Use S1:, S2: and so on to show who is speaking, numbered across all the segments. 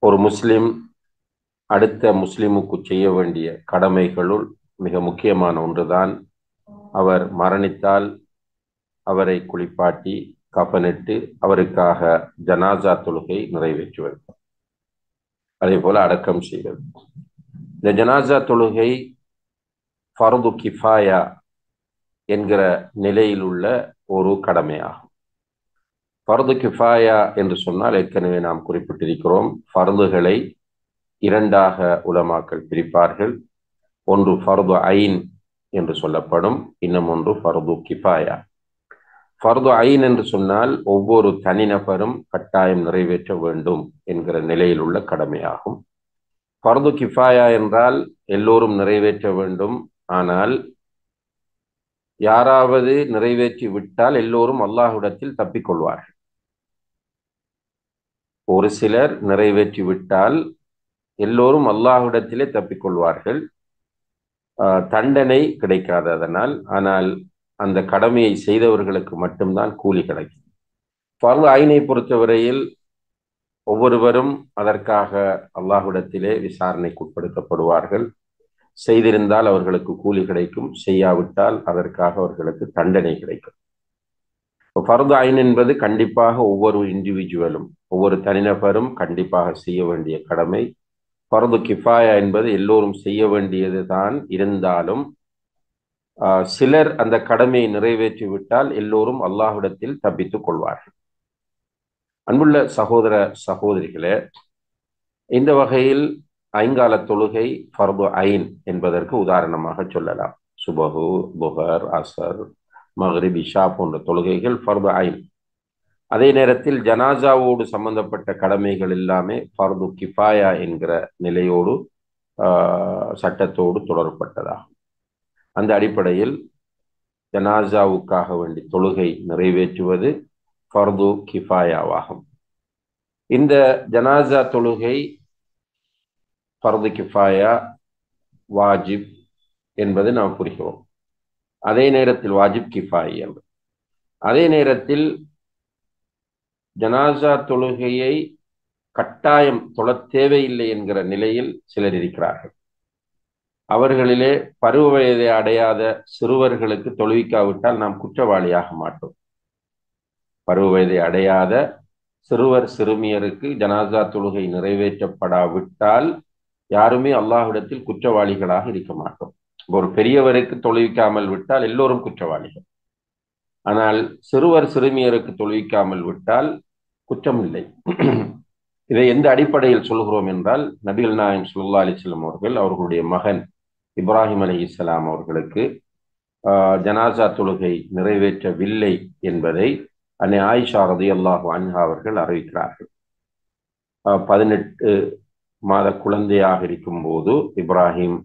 S1: ஒரு முஸ்லிம் அடுத்த முஸ்லிமுக்கு செய்ய வேண்டிய கடமைகளுள் மிக முக்கியமான ஒன்றுதான் அவர் மரணித்தால் அவரை குளிப்பாட்டி கஃனிட்டு அவருக்காக ஜனாசா தொழுகை நிறைவேற்றுவது, அதே போல அடக்கம் செய்வது. இந்த ஜனாசா தொழுகை ஃபர்து கிஃபாயா என்கிற நிலையில் உள்ள ஒரு கடமையாகும். ஃபர்து கிஃபாயா என்று சொன்னால் ஏற்கனவே நாம் குறிப்பிட்டிருக்கிறோம், ஃபர்துகளை இரண்டாக உலமாக்கள் பிரிப்பார்கள். ஒன்று ஃபர்து ஐன் என்று சொல்லப்படும், இன்னும் ஒன்று ஃபர்து கிஃபாயா. ஃபர்து ஐன் என்று சொன்னால் ஒவ்வொரு தனிநபரும் கட்டாயம் நிறைவேற்ற வேண்டும் என்கிற நிலையில் உள்ள கடமையாகும். ஃபர்து கிஃபாயா என்றால் எல்லோரும் நிறைவேற்ற வேண்டும், ஆனால் யாராவது நிறைவேற்றி விட்டால் எல்லோரும் அல்லாஹ்விடத்தில் தப்பிக்கொள்வார்கள். ஒரு சிலர் நிறைவேற்றி விட்டால் எல்லோரும் அல்லாஹ்விடத்திலே தப்பிக்கொள்வார்கள், தண்டனை கிடைக்காது அதனால். ஆனால் அந்த கடமையை செய்தவர்களுக்கு மட்டும்தான் கூலி கிடைக்கும். ஃபர்து ஐனை பொறுத்தவரையில் ஒவ்வொருவரும் அதற்காக அல்லாஹ்விடத்திலே விசாரணைக்கு உட்படுத்தப்படுவார்கள். செய்திருந்தால் அவர்களுக்கு கூலி கிடைக்கும், செய்யாவிட்டால் அதற்காக அவர்களுக்கு தண்டனை கிடைக்கும். ஃபர்து ஐன் என்பது கண்டிப்பாக ஒவ்வொரு இண்டிவிஜுவலும், ஒவ்வொரு தனிநபரும் கண்டிப்பாக செய்ய வேண்டிய கடமை. ஃபர்து கிஃபாயா என்பது எல்லோரும் செய்ய வேண்டியது தான், இருந்தாலும் சிலர் அந்த கடமையை நிறைவேற்றிவிட்டால் எல்லோரும் அல்லாஹ்விடத்தில் தப்பித்துக் கொள்வார்கள். அன்புள்ள சகோதர சகோதரிகளே, இந்த வகையில் ஐங்கால தொழுகை ஃபர்து ஐன் என்பதற்கு உதாரணமாக சொல்லலாம். சுபஹு, புஹர், அசர், மக்ரிப், இஷா போன்ற தொழுகைகள் ஃபர்து ஐன். அதே நேரத்தில் ஜனாசாவோடு சம்பந்தப்பட்ட கடமைகள் எல்லாமே ஃபர்து கிஃபாயா என்கிற நிலையோடு சட்டத்தோடு தொடர்பட்டதாகும். அந்த அடிப்படையில் ஜனாசாவுக்காக வேண்டி தொழுகை நிறைவேற்றுவது ஃபர்து கிஃபாயாவாகும். இந்த ஜனாசா தொழுகை ஃபர்து கிஃபாயா, வாஜிப் என்பது நாம் புரிகிறோம். அதே நேரத்தில் வாஜிப் கிஃபாய் என்று, அதே நேரத்தில் ஜனாசா தொழுகையை கட்டாயம் தொழ தேவையில்லை என்கிற நிலையில் சிலர் இருக்கிறார்கள். அவர்களிலே பருவ வயதை அடையாத சிறுவர்களுக்கு தொழுவிக்காவிட்டால் நாம் குற்றவாளியாக மாட்டோம். பருவ வயதை அடையாத சிறுவர் சிறுமியருக்கு ஜனாசா தொழுகை நிறைவேற்றப்படாவிட்டால் யாருமே அல்லாஹ்விடத்தில் குற்றவாளிகளாக இருக்க மாட்டோம். ஒரு பெரியவருக்கு தொழுவிக்காமல் விட்டால் எல்லோரும் குற்றவாளிகள். ஆனால் சிறுவர் சிறுமியருக்கு தொழுவிக்காமல் விட்டால் குற்றம் இல்லை. இதை எந்த அடிப்படையில் சொல்கிறோம் என்றால், நபிகள் நாயகம் ஸல்லல்லாஹு அலைஹி வஸல்லம் அவர்கள் அவர்களுடைய மகன் இப்ராஹிம் அலைஹிஸ்ஸலாம் அவர்களுக்கு ஜனாசா தொழுகை நிறைவேற்றவில்லை என்பதை அன்னை ஆயிஷா ரலியல்லாஹு அன்ஹா அவர்கள் அறிவிக்கிறார்கள். 18 மாத குழந்தையாக இருக்கும் போது இப்ராஹிம்,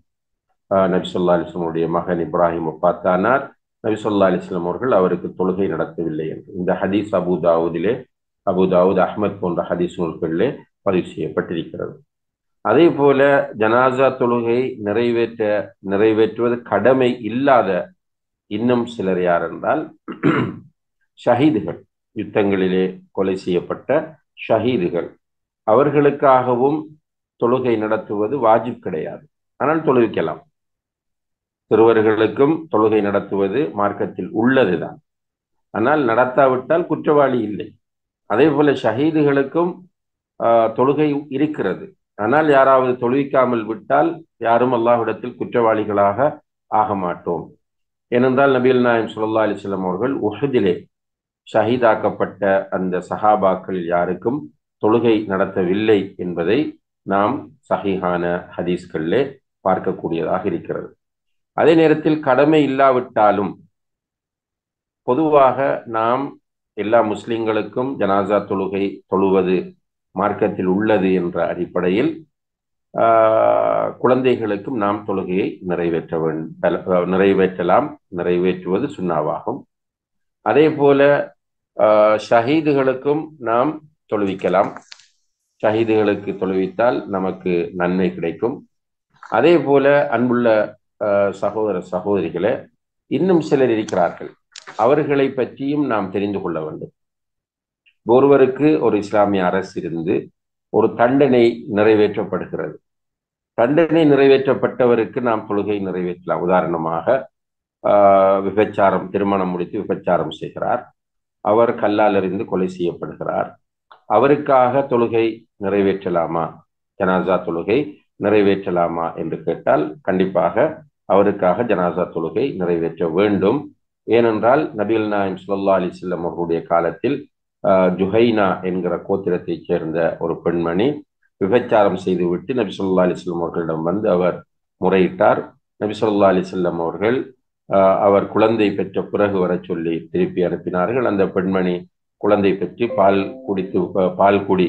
S1: நபி ஸல்லல்லாஹு அலைஹி வஸல்லம் மகன் இப்ராஹிம் வஃபாத்தானார். நபி ஸல்லல்லாஹு அலைஹி வஸல்லம் அவர்கள் அவருக்கு தொழுகை நடத்தவில்லை என்று இந்த ஹதீஸ் அபு தாவூத், அஹ்மத் போன்ற ஹதீஸ் நூல்களிலே பதிவு செய்யப்பட்டிருக்கிறது. அதே போல ஜனாசா தொழுகை நிறைவேற்றுவது கடமை இல்லாத இன்னும் சிலர் யார் என்றால் ஷஹீதுகள், யுத்தங்களிலே கொலை செய்யப்பட்ட ஷஹீதுகள். அவர்களுக்காகவும் தொழுகை நடத்துவது வாஜிப் கிடையாது, ஆனால் தொழுவிக்கலாம். சிறுவர்களுக்கும் தொழுகை நடத்துவது மார்க்கத்தில் உள்ளதுதான், ஆனால் நடத்தாவிட்டால் குற்றவாளி இல்லை. அதே போல ஷஹீதுகளுக்கும் தொழுகை இருக்கிறது, ஆனால் யாராவது தொழுவிக்காமல் விட்டால் யாரும் அல்லாஹ்விடத்தில் குற்றவாளிகளாக ஆக மாட்டோம். ஏனென்றால் நபிகள் நாயகம் ஸல்லல்லாஹு அலைஹி வஸல்லம் அவர்கள் உஹதிலே ஷஹீதாக்கப்பட்ட அந்த சஹாபாக்களில் யாருக்கும் தொழுகை நடத்தவில்லை என்பதை நாம் சஹீஹான ஹதீஸ்களிலே பார்க்கக்கூடியதாக இருக்கிறது. அதே நேரத்தில் கடமை இல்லாவிட்டாலும் பொதுவாக நாம் எல்லா முஸ்லிம்களுக்கும் ஜனாசா தொழுகை தொழுவது மார்க்கத்தில் உள்ளது என்ற அடிப்படையில் குழந்தைகளுக்கும் நாம் தொழுகையை நிறைவேற்றுவது சுன்னாவாகும். அதே போல ஷஹீதுகளுக்கும் நாம் தொழுவிக்கலாம். ஷஹீதுகளுக்கு தொழுவித்தால் நமக்கு நன்மை கிடைக்கும். அதே போல அன்புள்ள சகோதர சகோதரிகளே, இன்னும் சிலர் இருக்கிறார்கள், அவர்களை பற்றியும் நாம் தெரிந்து கொள்ள வேண்டும். ஒருவருக்கு ஒரு இஸ்லாமிய அரசு இருந்து ஒரு தண்டனை நிறைவேற்றப்படுகிறது. தண்டனை நிறைவேற்றப்பட்டவருக்கு நாம் தொழுகை நிறைவேற்றலாம். உதாரணமாக விபச்சாரம், திருமணம் முடித்து விபச்சாரம் செய்கிறார், அவர் கல்லால் எறிந்து கொலை செய்யப்படுகிறார். அவருக்காக தொழுகை நிறைவேற்றலாமா, ஜனாசா தொழுகை நிறைவேற்றலாமா என்று கேட்டால் கண்டிப்பாக அவருக்காக ஜனாசா தொழுகை நிறைவேற்ற வேண்டும். ஏனென்றால் நபிகள் நாயகம் ஸல்லல்லாஹு அலைஹி வஸல்லம் அவர்களுடைய காலத்தில் ஜுஹைனா என்கிற கோத்திரத்தைச் சேர்ந்த ஒரு பெண்மணி விபச்சாரம் செய்துவிட்டு நபி ஸல்லல்லாஹு அலைஹி வஸல்லம் அவர்களிடம் வந்து அவர் முறையிட்டார். நபி ஸல்லல்லாஹு அலைஹி வஸல்லம் அவர்கள் அவர் குழந்தை பெற்ற பிறகு வர சொல்லி திருப்பி அனுப்பினார்கள். அந்த பெண்மணி குழந்தை பெற்று பால் குடி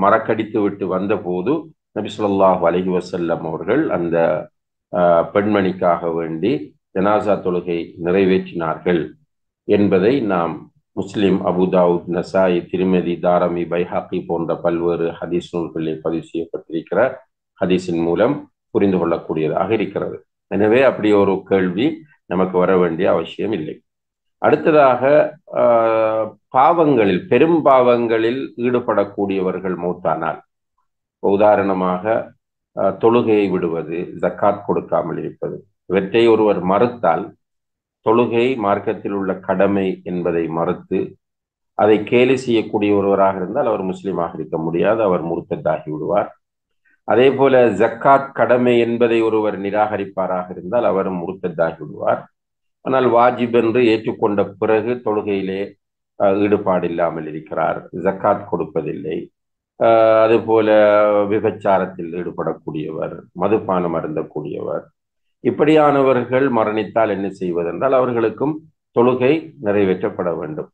S1: மறக்கடித்து விட்டு வந்த போது நபி ஸல்லல்லாஹு அலைஹி வஸல்லம் அவர்கள் அந்த பெண்மணிக்காக வேண்டி ஜனாசா தொழுகை நிறைவேற்றினார்கள் என்பதை நாம் முஸ்லிம், அபு தாவூத், நசாயி, திருமதி, தாரமி, பைஹாக்கி போன்ற பல்வேறு ஹதீஸ் நூல்களில் பதிவு செய்யப்பட்டிருக்கிற ஹதீஸின் மூலம் புரிந்து கொள்ளக்கூடியதாக இருக்கிறது. எனவே அப்படி ஒரு கேள்வி நமக்கு வர வேண்டிய அவசியம் இல்லை. அடுத்ததாக பாவங்களில், பெரும் பாவங்களில் ஈடுபடக்கூடியவர்கள் மௌத்தானால், உதாரணமாக தொழுகையை விடுவது, ஜக்காத் கொடுக்காமல் இருப்பது, இவற்றை ஒருவர் மறுத்தால், தொழுகை மார்க்கத்தில் உள்ள கடமை என்பதை மறுத்து அதை கேலி செய்யக்கூடிய ஒருவராக இருந்தால் அவர் முஸ்லீமாக இருக்க முடியாது, அவர் முர்த்தத்தாகி விடுவார். அதே போல ஜக்காத் கடமை என்பதை ஒருவர் நிராகரிப்பாராக இருந்தால் அவரும் முர்த்தத்தாகி விடுவார். ஆனால் வாஜிப் என்று ஏற்றுக்கொண்ட பிறகு தொழுகையிலே ஈடுபாடு இல்லாமல் இருக்கிறார், ஜக்காத் கொடுப்பதில்லை. அதுபோல விபச்சாரத்தில் ஈடுபடக்கூடியவர், மதுபானம் அருந்தக்கூடியவர், இப்படியானவர்கள் மரணித்தால் என்ன செய்வதென்றால் அவர்களுக்கும் தொழுகை நிறைவேற்றப்பட வேண்டும்.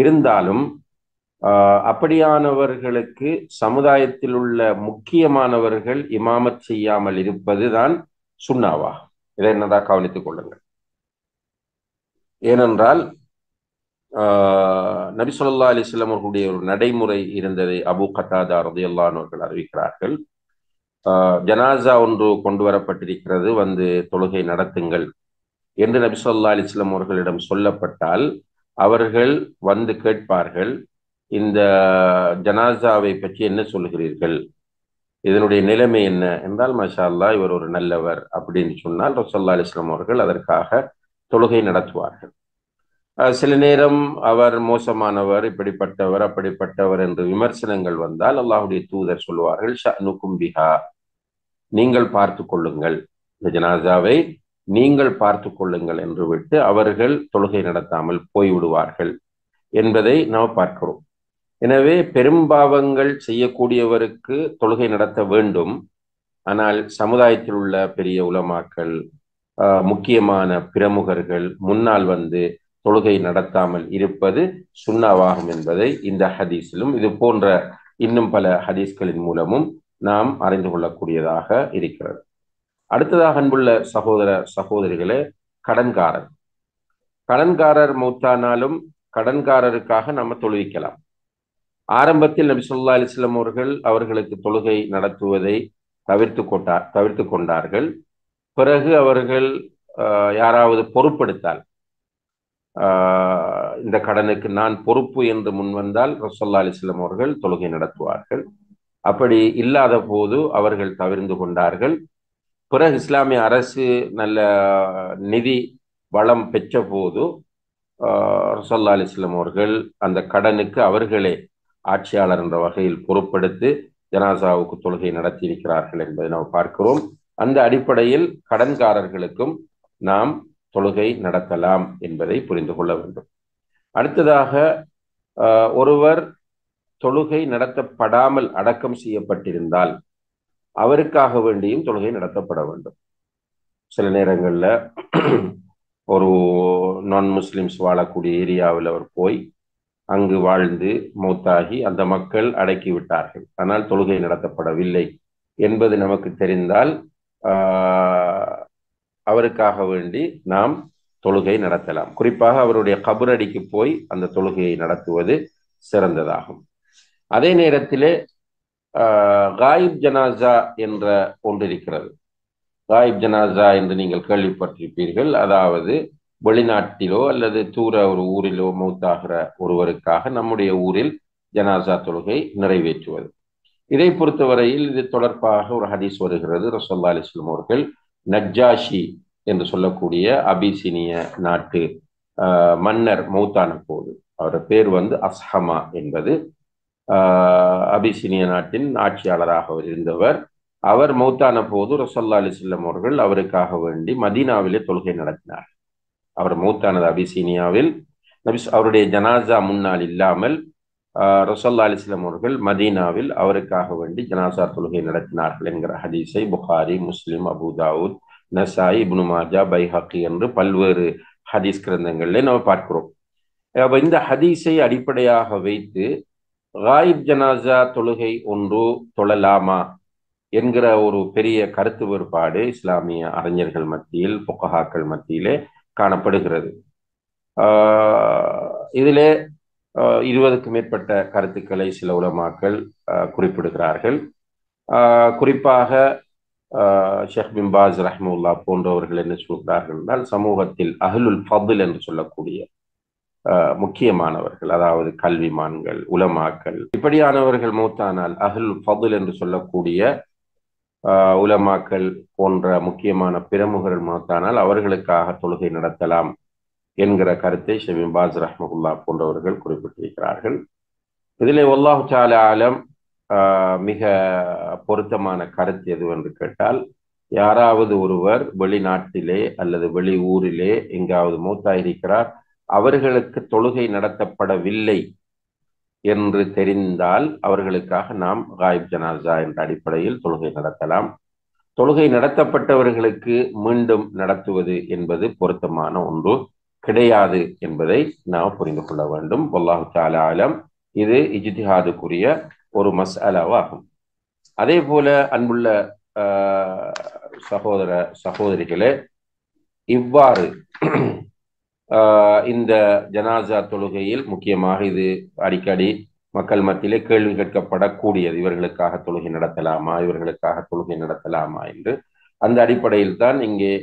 S1: இருந்தாலும் அப்படியானவர்களுக்கு சமுதாயத்தில் உள்ள முக்கியமானவர்கள் இமாமத் செய்யாமல் இருப்பது தான் சுன்னாவா. இதை என்னதான் கவனித்துக் கொள்ளுங்கள். ஏனென்றால் நபி ஸல்லல்லாஹு அலைஹி வஸல்லம் அவர்களுடைய ஒரு நடைமுறை இருந்ததை அபூ கத்தாதா ரலியல்லாஹு அன்ஹு அவர்கள் அறிவிக்கிறார்கள். ஜனாசா ஒன்று கொண்டு வரப்பட்டிருக்கிறது, வந்து தொழுகை நடத்துங்கள் என்று நபி ஸல்லல்லாஹு அலைஹி வஸல்லம் அவர்களிடம் சொல்லப்பட்டால் அவர்கள் வந்து கேட்பார்கள், இந்த ஜனாசாவை பற்றி என்ன சொல்கிறீர்கள், இதனுடைய நிலைமை என்ன என்றால், மாஷா அல்லாஹ் இவர் ஒரு நல்லவர் அப்படின்னு சொன்னால் ரசூலுல்லாஹி அலைஹி வஸல்லம் அவர்கள் அதற்காக தொழுகை நடத்துவார்கள். சில நேரம் அவர் மோசமானவர், இப்படிப்பட்டவர், அப்படிப்பட்டவர் என்று விமர்சனங்கள் வந்தால் அல்லாஹ்வுடைய தூதர் சொல்லுவார்கள், ஷஅனுக்கும் பிஹா, நீங்கள் பார்த்து கொள்ளுங்கள், இந்த ஜனாசாவை நீங்கள் பார்த்து கொள்ளுங்கள் என்று விட்டு அவர்கள் தொழுகை நடத்தாமல் போய்விடுவார்கள் என்பதை நாம் பார்க்கிறோம். எனவே பெரும்பாவங்கள் செய்யக்கூடியவருக்கு தொழுகை நடத்த வேண்டும். ஆனால் சமுதாயத்தில் உள்ள பெரிய உலமாக்கள், முக்கியமான பிரமுகர்கள் முன்னால் வந்து தொழுகை நடத்தாமல் இருப்பது சுன்னாவாகும் என்பதை இந்த ஹதீஸிலும் இது போன்ற இன்னும் பல ஹதீஸ்களின் மூலமும் நாம் அறிந்து கொள்ளக்கூடியதாக இருக்கிறது. அடுத்ததாக அன்புள்ள சகோதர சகோதரிகளே, கடன்காரர் மௌத்தானாலும் கடன்காரருக்காக நம்ம தொழுவிக்கலாம். ஆரம்பத்தில் நபி ஸல்லல்லாஹு அலைஹி வஸல்லம் அவர்கள் அவர்களுக்கு தொழுகை நடத்துவதை தவிர்த்து கொண்டார்கள். பிறகு அவர்கள் யாராவது பொறுப்பெடுத்தால், இந்த கடனுக்கு நான் பொறுப்பு என்று முன்வந்தால் ஸல்லல்லாஹு அலைஹி வஸல்லம் அவர்கள் தொழுகை நடத்துவார்கள். அப்படி இல்லாத போது அவர்கள் தவிர்த்து கொண்டார்கள். பிறகு இஸ்லாமிய அரசு நல்ல நிதி வளம் பெற்ற போது ஸல்லல்லாஹு அலைஹி வஸல்லம் அவர்கள் அந்த கடனுக்கு அவர்களே ஆட்சியாளர் என்ற வகையில் பொறுப்பெடுத்து ஜனாசாவுக்கு தொழுகை நடத்தி இருக்கிறார்கள் என்பதை நாம் பார்க்கிறோம். அந்த அடிப்படையில் கடன்காரர்களுக்கும் நாம் தொழுகை நடத்தலாம் என்பதை புரிந்து கொள்ள வேண்டும். அடுத்ததாக, ஒருவர் தொழுகை நடத்தப்படாமல் அடக்கம் செய்யப்பட்டிருந்தால் அவருக்காக வேண்டியும் தொழுகை நடத்தப்பட வேண்டும். சில நேரங்களில் ஒரு நான் முஸ்லிம்ஸ் வாழக்கூடிய ஏரியாவில் அவர் போய் அங்கு வாழ்ந்து மௌத்தாகி அந்த மக்கள் அடக்கி விட்டார்கள், ஆனால் தொழுகை நடத்தப்படவில்லை என்பது நமக்கு தெரிந்தால் அவருக்காக வேண்டி நாம் தொழுகை நடத்தலாம். குறிப்பாக அவருடைய கபரடிக்கு போய் அந்த தொழுகையை நடத்துவது சிறந்ததாகும். அதே நேரத்திலே காயிப் ஜனாசா என்ற ஒன்று இருக்கிறது. காயிப் ஜனாசா என்று நீங்கள் கேள்விப்பட்டிருப்பீர்கள். அதாவது வெளிநாட்டிலோ அல்லது தூர ஒரு ஊரிலோ மௌத்தாகிற ஒருவருக்காக நம்முடைய ஊரில் ஜனாசா தொழுகை நிறைவேற்றுவது. இதை பொறுத்தவரையில் இது தொடர்பாக ஒரு ஹதீஸ் வருகிறது. ரசூலுல்லாஹி அலைஹி வஸல்லம் அவர்கள் நஜ்ஜாஷி என்று சொல்லக்கூடிய அபிசீனிய நாட்டு மன்னர் மௌத்தான போது, அவருடைய பேர் அஸ்ஹமா என்பது, அபிசீனிய நாட்டின் ஆட்சியாளராக இருந்தவர். அவர் மௌத்தான போது ரசூலுல்லாஹி அலைஹி வஸல்லம் அவர்கள் அவருக்காக வேண்டி மதீனாவிலே தொழுகை நடத்தினார். அவர் மௌத்தானது அபிசீனியாவில். அவருடைய ஜனாசா முன்னால் இல்லாமல் ரசூலுல்லாஹி அலைஹி வஸல்லம் அவர்கள் மதீனாவில் அவருக்காக வேண்டி ஜனாசா தொழுகை நடத்தினார்கள் என்கிற ஹதீஸை புகாரி, முஸ்லிம், அபூ தாவூத், நசாயி, இப்னு மாஜா, பைஹக்கி என்று பல்வேறு ஹதீஸ் கிரந்தங்களிலே நம்ம பார்க்கிறோம். இந்த ஹதீஸை அடிப்படையாக வைத்து காயிப் ஜனாசா தொழுகை ஒன்று தொழலாமா என்கிற ஒரு பெரிய கருத்து வேறுபாடு இஸ்லாமிய அறிஞர்கள் மத்தியில், புகஹாக்கள் மத்தியிலே காணப்படுகிறது. இதிலே 20க்கும் மேற்பட்ட கருத்துக்களை சில உலமாக்கள் குறிப்பிடுகிறார்கள். குறிப்பாக ஷேக் பின் பாஸ் ரஹ்மத்துல்லாஹ் போன்றவர்கள் என்ன சொல்கிறார்கள் என்றால், சமூகத்தில் அஹ்லுல் ஃபضல் என்று சொல்லக்கூடிய முக்கியமானவர்கள், அதாவது கல்விமான்கள், உலமாக்கள், இப்படியானவர்கள் மௌத்தானால் அஹ்லுல் ஃபضல் என்று சொல்லக்கூடிய உலமாக்கள் போன்ற முக்கியமான பிரமுகர்கள் மௌத்தானால் அவர்களுக்காக தொழுகை நடத்தலாம் என்கிற கருத்தை ஷேக் பின் பாஸ் ரஹ்மத்துல்லாஹ் போன்றவர்கள் குறிப்பிட்டிருக்கிறார்கள். இதிலே வல்லாஹு தஆலா ஆலம் மிக பொருத்தமான கருத்து எதுவென்று கேட்டால், யாராவது ஒருவர் வெளிநாட்டிலே அல்லது வெளி ஊரிலே எங்காவது மௌத்தாயிருக்கிறார், அவர்களுக்கு தொழுகை நடத்தப்படவில்லை என்று தெரிந்தால் அவர்களுக்காக நாம் காயிப் ஜனாசா என்ற அடிப்படையில் தொழுகை நடத்தலாம். தொழுகை நடத்தப்பட்டவர்களுக்கு மீண்டும் நடத்துவது என்பது பொருத்தமான ஒன்று கிடையாது என்பதை நாம் புரிந்து கொள்ள வேண்டும். வல்லாஹு தஆலா ஆலம். இது இஜ்திஹாதுக்குரிய ஒரு மஸ்அலாவாகும். அதே போல அன்புள்ள சகோதர சகோதரிகளே, இவ்வாறு இந்த ஜனாசா தொழுகையில் முக்கியமாக இது அடிக்கடி மக்கள் மத்தியிலே கேள்வி கேட்கப்படக்கூடியது, இவர்களுக்காக தொழுகை நடத்தலாமா, இவர்களுக்காக தொழுகை நடத்தலாமா என்று. அந்த அடிப்படையில் தான் இங்கே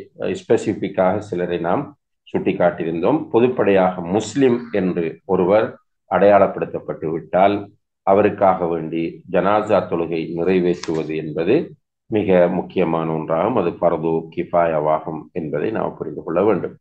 S1: ஸ்பெசிபிக்காக சிலரை நாம் சுட்டி காட்டியிருந்தோம். பொதுப்படையாக முஸ்லிம் என்று ஒருவர் அடையாளப்படுத்தப்பட்டு விட்டால் அவருக்காக வேண்டி ஜனாசா தொழுகை நிறைவேற்றுவது என்பது மிக முக்கியமான ஒன்றாகும். அது ஃபர்து கிஃபாயாவாகும் என்பதை நாம் புரிந்து கொள்ள வேண்டும்.